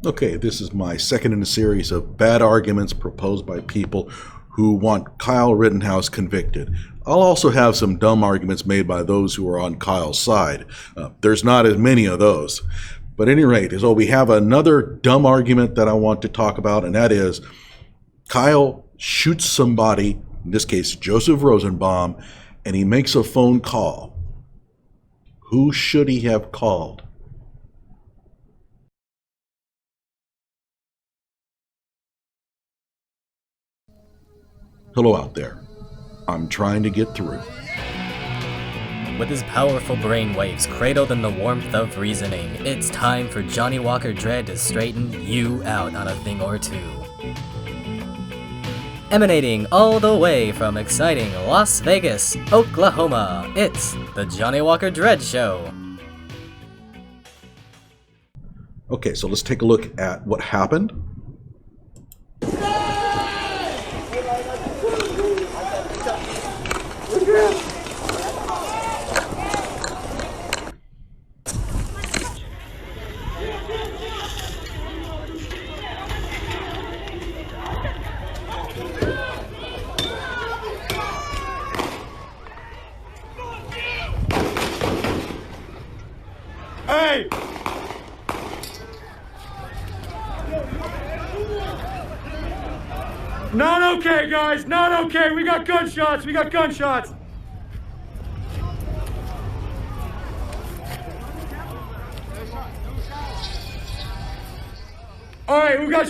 Okay, this is my second in a series of bad arguments proposed by people who want Kyle Rittenhouse convicted. I'll also have some dumb arguments made by those who are on Kyle's side. There's not as many of those. But at any rate, so we have another dumb argument that I want to talk about, and that is Kyle shoots somebody, in this case Joseph Rosenbaum, and he makes a phone call. Who should he have called? Hello out there. I'm trying to get through. With his powerful brainwaves cradled in the warmth of reasoning, it's time for Johnnie Walker Dread to straighten you out on a thing or two. Emanating all the way from exciting Las Vegas, Oklahoma, it's the Johnnie Walker Dread Show. Okay, so let's take a look at what happened. Hey! Not okay, guys. Not okay. We got gunshots. We got gunshots. All right, we got.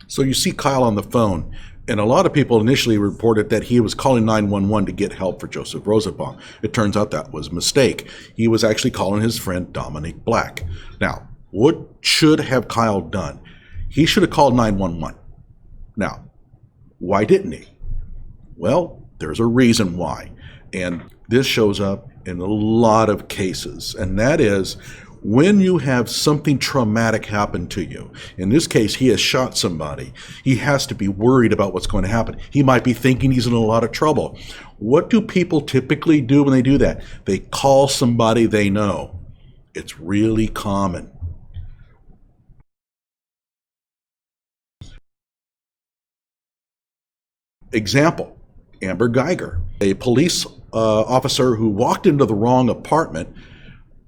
So you see Kyle on the phone, and a lot of people initially reported that he was calling 911 to get help for Joseph Rosenbaum. It turns out that was a mistake. He was actually calling his friend Dominic Black. Now, what should have Kyle done? He should have called 911. Now, why didn't he? Well, there's a reason why. And this shows up in a lot of cases, and that is when you have something traumatic happen to you. In this case, he has shot somebody. He has to be worried about what's going to happen. He might be thinking he's in a lot of trouble. What do people typically do when they do that? They call somebody they know. It's really common. Example, Amber Geiger, a police officer who walked into the wrong apartment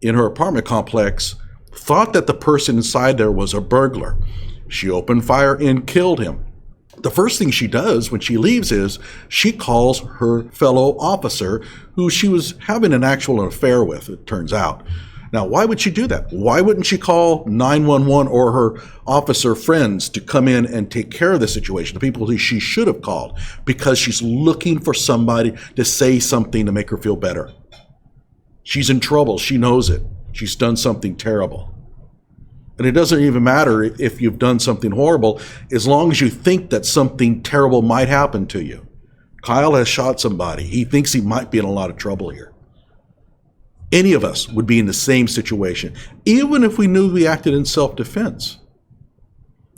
in her apartment complex, thought that the person inside there was a burglar. She opened fire and killed him. The first thing she does when she leaves is she calls her fellow officer who she was having an actual affair with, it turns out. Now, why would she do that? Why wouldn't she call 911 or her officer friends to come in and take care of the situation, the people who she should have called? Because she's looking for somebody to say something to make her feel better. She's in trouble. She knows it. She's done something terrible. And it doesn't even matter if you've done something horrible, as long as you think that something terrible might happen to you. Kyle has shot somebody. He thinks he might be in a lot of trouble here. Any of us would be in the same situation, even if we knew we acted in self-defense.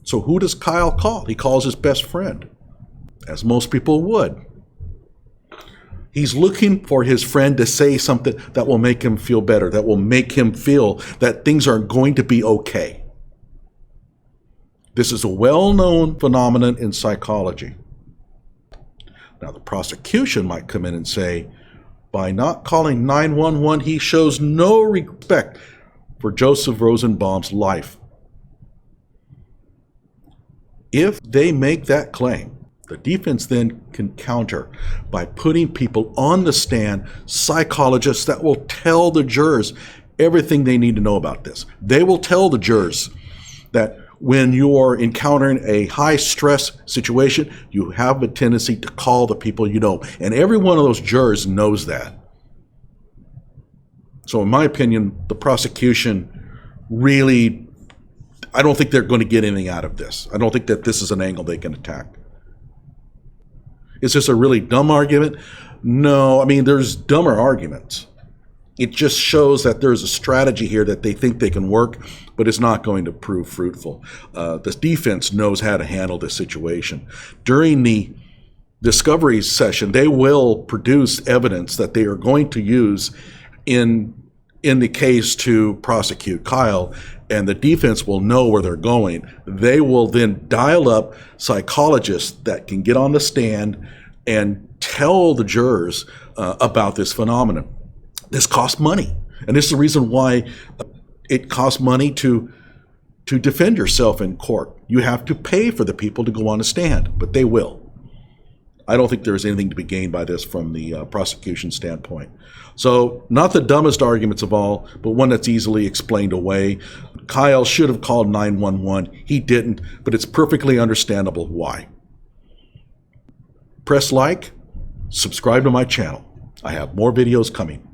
So who does Kyle call? He calls his best friend, as most people would. He's looking for his friend to say something that will make him feel better, that will make him feel that things are going to be okay. This is a well-known phenomenon in psychology. Now, the prosecution might come in and say, by not calling 911, he shows no respect for Joseph Rosenbaum's life. If they make that claim, the defense then can counter by putting people on the stand, psychologists that will tell the jurors everything they need to know about this. They will tell the jurors that when you are encountering a high-stress situation, you have a tendency to call the people you know. And every one of those jurors knows that. So in my opinion, the prosecution really, I don't think they're going to get anything out of this. I don't think that this is an angle they can attack. Is this a really dumb argument? No, I mean, there's dumber arguments. It just shows that there's a strategy here that they think they can work, but it's not going to prove fruitful. The defense knows how to handle this situation. During the discovery session, they will produce evidence that they are going to use in the case to prosecute Kyle, and the defense will know where they're going. They will then dial up psychologists that can get on the stand and tell the jurors about this phenomenon. This costs money, and this is the reason why it costs money to defend yourself in court. You have to pay for the people to go on the stand, but they will. I don't think there's anything to be gained by this from the prosecution standpoint. So, not the dumbest arguments of all, but one that's easily explained away. Kyle should have called 911. He didn't, but it's perfectly understandable why. Press like, subscribe to my channel. I have more videos coming.